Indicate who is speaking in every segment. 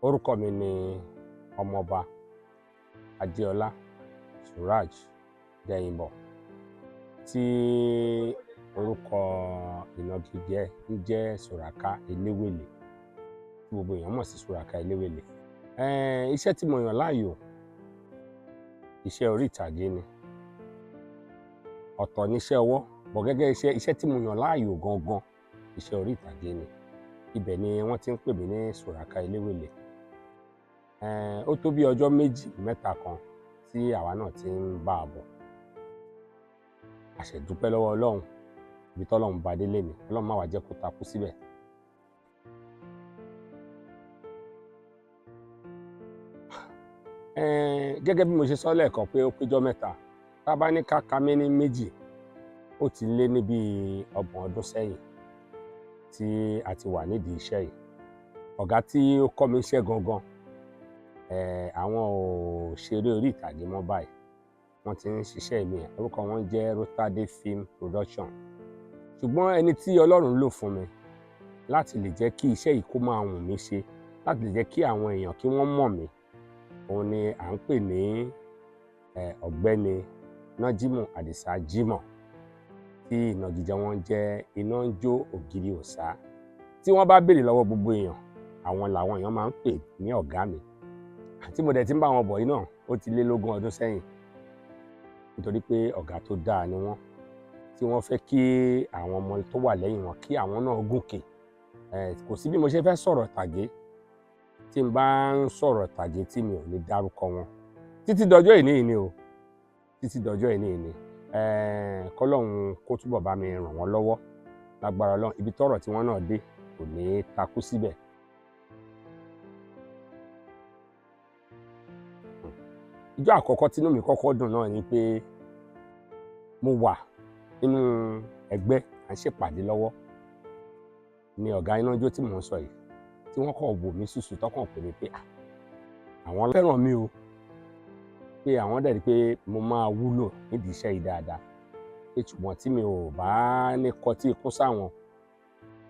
Speaker 1: Orúkọ mi ni Ọmọọba Adéọlá Suraj Dẹ̀yìnbọ̀, tí orúkọ ìnagijẹ ń jẹ́ Sùràká Eléwèlé, tí gbogbo èèyàn mọ̀ sí Sùràká Eléwèlé. Iṣẹ́ tí mo yàn láàyò, iṣẹ́ orí ìtàgé ni. Ọ̀tọ̀ ni iṣẹ́ ọwọ́, bọ̀ gẹ́gẹ́ iṣẹ́ tí mo yàn láàyò gangan, iṣẹ́ orí ìtàgé ni. Ibẹ̀ ni wọ́n ti ń pè mí ní Sùràká Eléwèlé. Ó tó bí ọjọ́ méjì mẹ́ta kan tí àwa náà ti ń bá a bọ̀. A ṣe dúpẹ́ lọ́wọ́ Ọlọ́run, ibi tọ́lọ́run bá dé lénìí, Ọlọ́run má wá jẹ́ kó takú síbẹ̀. Gẹ́gẹ́ bí mo ṣe sọ lẹ́ẹ̀kan pé ó péjọ mẹ́ta, tá a bá ní ká ka méní méjì, ó ti lé ní bí 30 ọdún sẹ́yìn tí a ti wà nídìí iṣẹ́ yìí. Ọ̀gá tí ó kọ́ mi iṣẹ́ gangan, àwọn ò ṣeré orí ìtàgé mọ́ báyìí, wọ́n ti ń ṣiṣẹ́ mi. Orúkọ wọn jẹ́ Rotade Film Production. Ṣùgbọ́n ẹni tí Ọlọ́run lò fún mi láti lè jẹ́ kí iṣẹ́ yìí kó máa wù mí ṣe, láti lè jẹ́ kí àwọn èèyàn kí wọ́n mọ̀ mí, òun ni à ń pè ní ọ̀gbẹ́ni Nájímù Àdìsá Jímọ̀, tí ìnagijẹ wọn jẹ́ Iná ń jó ògiri òsá. Tí wọ́n bá béèrè lọ́wọ́ gbogbo èèyàn, àwọn làwọn èèyàn máa ń pè ní ọ̀gá mi. Tí mo dẹ̀ ti ń bá wọn bọ̀ yìí náà, ó ti lé lógún ọdún sẹ́yìn, nítorí pé ọ̀gá tó dáa ni wọ́n, tí wọ́n fẹ́ kí àwọn ọmọ tó wà lẹ́yìn wọn kí àwọn náà gòkè. Kò sí bí mo ṣe fẹ́ sọ̀rọ̀ tàgé tí n bá ń sọ̀rọ̀ tàgé tí mi ò ní dárúkọ wọn. Títí dọjọ́ ìní yìí ni o, títí dọjọ́ ìní yìí ni. Kọ́lọ́run kó túbọ̀ bá mi ràn wọ́n lọ́wọ́ lágbára Ọlọ́run, ibi tọ́rọ̀ tí wọ́n náà dé kò ní takú síbẹ̀. Ìjọ́ àkọ́kọ́ tínú mi kọ́kọ́ dùn náà ni pé mo wà nínú ẹgbẹ́ à ń ṣèpàdé lọ́wọ́ ni ọ̀gá Iná ń jó tí mò ń sọ yìí, tí wọ́n kàn wò mí ṣùṣù tọ́kàn pè mí pé àwọn fẹ́ràn mi o, pé àwọn dẹ̀ rí pé mo máa wúlò nídìí iṣẹ́ yìí dáadáa, pé ṣùgbọ́n tí mi ò bá ní kọtí ikún sáwọn,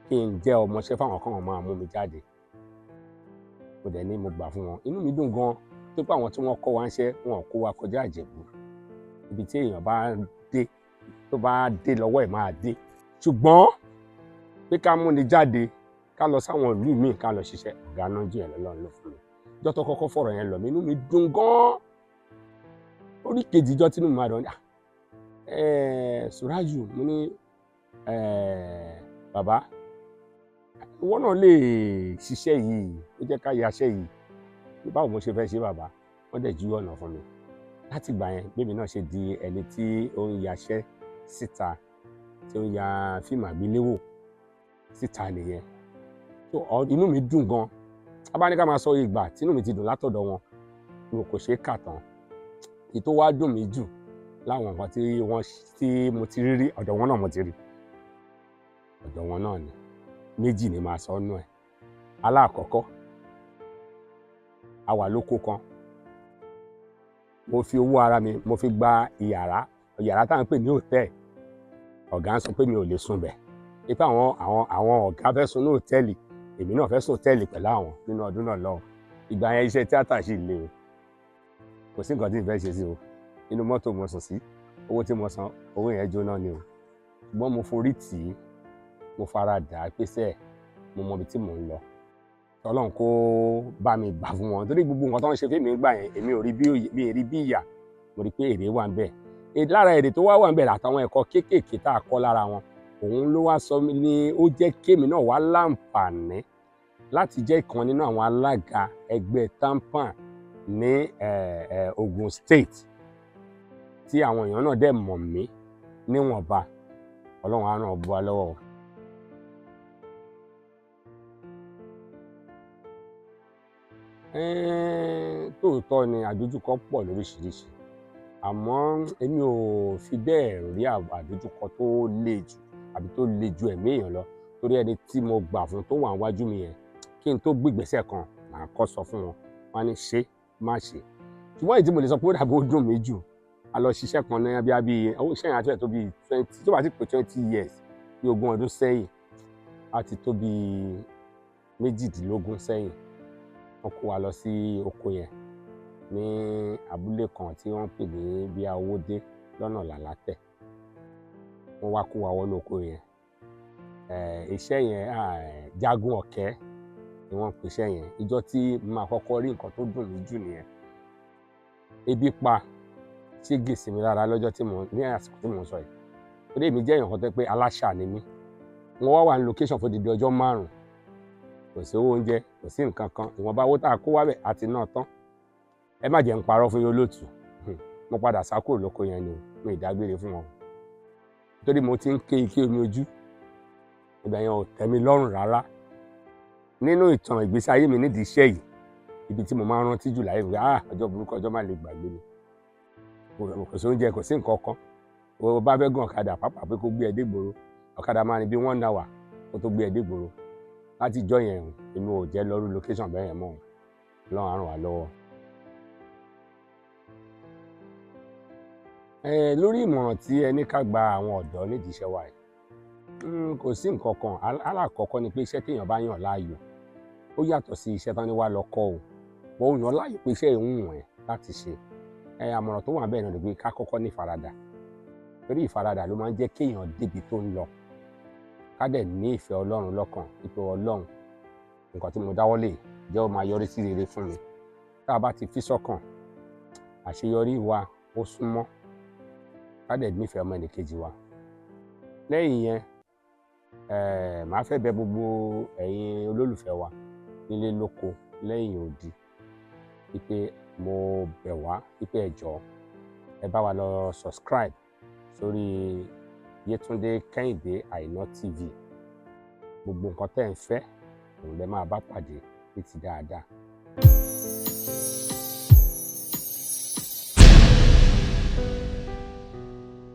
Speaker 1: kí n jẹ́ ọmọọṣẹ́ fáwọn kan máa mú mi jáde. Mo dẹ̀ ní mo gbà fún wọn. Inú mi dùn gan-an tó pé àwọn tí wọ́n kọ́ wa ń ṣẹ́, wọn kó wa kọjá Ìjẹ̀bú. Ibi tí èèyàn bá dé, tó bá dé lọ́wọ́ ẹ̀ máa dé. Ṣùgbọ́n pé ká múni jáde, ká lọ sáwọn ìlú míì ká lọ ṣiṣẹ́, ọ̀gá náà jẹ́ Ọlọ́run ló fún mi. Ìjọ́ tó kọ́kọ́ fọ̀rọ̀ yẹn lọ mí, inú mi dùn gan-an. Orí kejì ìjọ́ tínú mi máa dùn, Suraju, mo ní bàbá, ìwọ náà lè ṣiṣẹ́ yìí, ó jẹ́ ká yaṣẹ́ yìí. Báwo mo ṣe fẹ́ ṣe bàbá? Wọ́n dẹ̀ jú ọ̀nà fún mi. Láti ìgbà yẹn bébì náà ṣe di ẹni tí ó ń yaṣẹ́ síta, tí ó ń ya fíìmù àgbéléwò síta nìyẹn. Inú mi dùn gan. A bá ní ká máa sọ ìgbà tí inú mi ti dùn látọ̀dọ̀ wọn, mi kò ṣeé kà tán. Èyí tó wá dùn mí jù láwọn nǹkan tí mo ti rí, ọ̀dọ̀ wọn náà mo ti rí. Ọ̀dọ̀ wọn náà ni. Méjì ni màá sọ nú ẹ̀. Alákọ̀ọ́kọ́, a wà lóko kan. Mo fi owó ara mi, mo fi gba yàrá tá à ń pè ní hòtẹ́ẹ̀lì. Ọ̀gá ń sọ pé mi ò lè sùn bẹ̀. Pé àwọn ọ̀gá fẹ́ sùn ní hòtẹ́ẹ̀lì, èmi náà fẹ́ sùn hòtẹ́ẹ̀lì pẹ̀lú àwọn nínú ọdún náà lọ́hùn. Ìgbà yẹn iṣẹ́ tíátà sì le o. Kò sí nǹkan tí n fẹ́ ṣe sí o. Inú mọ́tò mo sùn sí, owó tí mo san, owó yẹn jóná ni o. Ṣùgbọ́n mo forí tì í, mo fara dà á pèsè, mo mọ ibi tí mò ń lọ. Ọlọ́run kó bá mi gbà fún wọn, torí gbogbo nǹkan tó ń ṣe fún mi gbà yẹn, èmi ò rí bí ìyà, mo rí pé èrè wà ń bẹ̀. Lára èrè tó wà ń bẹ̀ àtàwọn ẹ̀kọ́ kéékèèké tá a kọ́ lára wọn, òun ló wá sọ mí ní ó jẹ́ kémi náà wá láǹfààní láti jẹ́ ìkan nínú àwọn alága ẹgbẹ́ TAMPAN ní Ogun State, tí àwọn èèyàn náà dẹ̀ mọ̀ mí níwọ̀nba. Ọlọ́run á ràn ọ́ bọ́ wa lọ́wọ́. Tóòtọ́ ni àdójúkọ pọ̀ lóríṣiríṣi, àmọ́ èmi ò fi bẹ́ẹ̀ rí àdójúkọ tó le jù àbí tó le ju ẹ̀mí èèyàn lọ, torí ẹni tí mo gbà fún tó wà níwájú mi yẹn, kí n tó gbé ìgbésẹ̀ kan màá kọ́ sọ fún wọn, wọ́n á ní ṣe má ṣe. Ṣùgbọ́n èyí tí mo lè sọ pé ó dàbí ó dùn mí jù, a lọ ṣiṣẹ́ kan náà bí iṣẹ́ yẹn àti tó bí 20, tó bá ti pé 20 years, bí 20 ọdún sẹ́yìn, á ti tó bí 18 sẹ́yìn. wọ́n kó wa lọ sí oko yẹn ní abúlé kan tí wọ́n pè ní bí Awódé lọ́nà Làlátẹ̀. Wọ́n wá kó wa wọnú oko yẹn. Iṣẹ́ yẹn jagun ọ̀kẹ́ ni wọ́n pè iṣẹ́ yẹn. Ìjọ́ tí màá kọ́kọ́ rí nǹkan tó dùn mí jù nìyẹn. Ebi pa ṣége sí mi lára lọ́jọ́ tí ní àsìkò tí mò ń sọ yìí. Torí èmi jẹ́ èèyàn kan tó pé aláṣà ni mí. Wọ́n wá wà ní location fún odidi ọjọ́ 5. Kò sí owó oúnjẹ, kò sí nǹkan kan. Ìwọ̀nba owó tá a kó wá bẹ̀ àti náà tán. Ẹ má jẹ́ ń parọ́ fún yín olóòtú. Mo padà sá kúrò lóko yẹn ni mi ì dágbére fún wọn. Torí mo ti ń ké ike omi ojú. Ibẹ̀ yẹn ò tẹ́ mi lọ́rùn rárá. Nínú ìtàn ìgbésí ayé mi nídìí iṣẹ́ yìí, ibi tí mo máa ń rántí jù láyé mi, ọjọ́ burúkú, ọjọ́ má lè gbàgbé ni. Kò sí oúnjẹ, kò sí nǹkan kan. O bá fẹ́ gùn ọ̀kadà pàápàá pé kó gbé ẹ dé ìgboro. Ọ̀kadà máa ní bí 1 hour kó tó gbé ẹ dé ìgboro. Láti ìjọ́ yẹn èmi ò jẹ́ lọ rú location bẹ́ẹ̀ yẹn mọ́. Ọlọ́run á ràn wá lọ́wọ́. Lórí ìmọ̀ràn tí ẹ ní ká gba àwọn ọ̀dọ́ nídìí iṣẹ́ wa yìí, kò sí nǹkan kan. Alákọ̀ọ́kọ́ ni pé iṣẹ́ téèyàn bá yàn láàyò ó yàtọ̀ sí iṣẹ́ tán ní wá lọ kọ́ o. Bó yàn láàyò pé iṣẹ́ yìí ń wùn ẹ́ láti ṣe. Àmọ̀ràn tó wà bẹ́ẹ̀ náà ni pé ká kọ́kọ́ ní ìfaradà. Torí ìfaradà ló máa ń jẹ́ kéèyàn débi tó ń lọ. Ká dẹ̀ ní ìfẹ́ Ọlọ́run lọ́kàn. Ìpè Ọlọ́run, nǹkan tí mo dáwọ́ lé jẹ́ ó máa yọrí sí rere fún mi. Tá a bá ti fi sọ́kàn, àṣeyọrí wa ó súnmọ́. Ká dẹ̀ nífẹ̀ẹ́ ọmọ ẹnìkejì wa. Lẹ́yìn yẹn, màá fẹ́ bẹ̀ gbogbo ẹ̀yin olólùfẹ́ wa nílé lóko lẹ́yìn odi. Wípé mo bẹ̀ wá wípé ẹ jọ̀ọ́ ẹ bá wa lọ subscribe sórí Yétúndé Kẹ́hìndé Àìná TV. Gbogbo nǹkan tẹ́ ẹ ń fẹ́ òun lẹ máa bá pàdé ní ti dáadáa.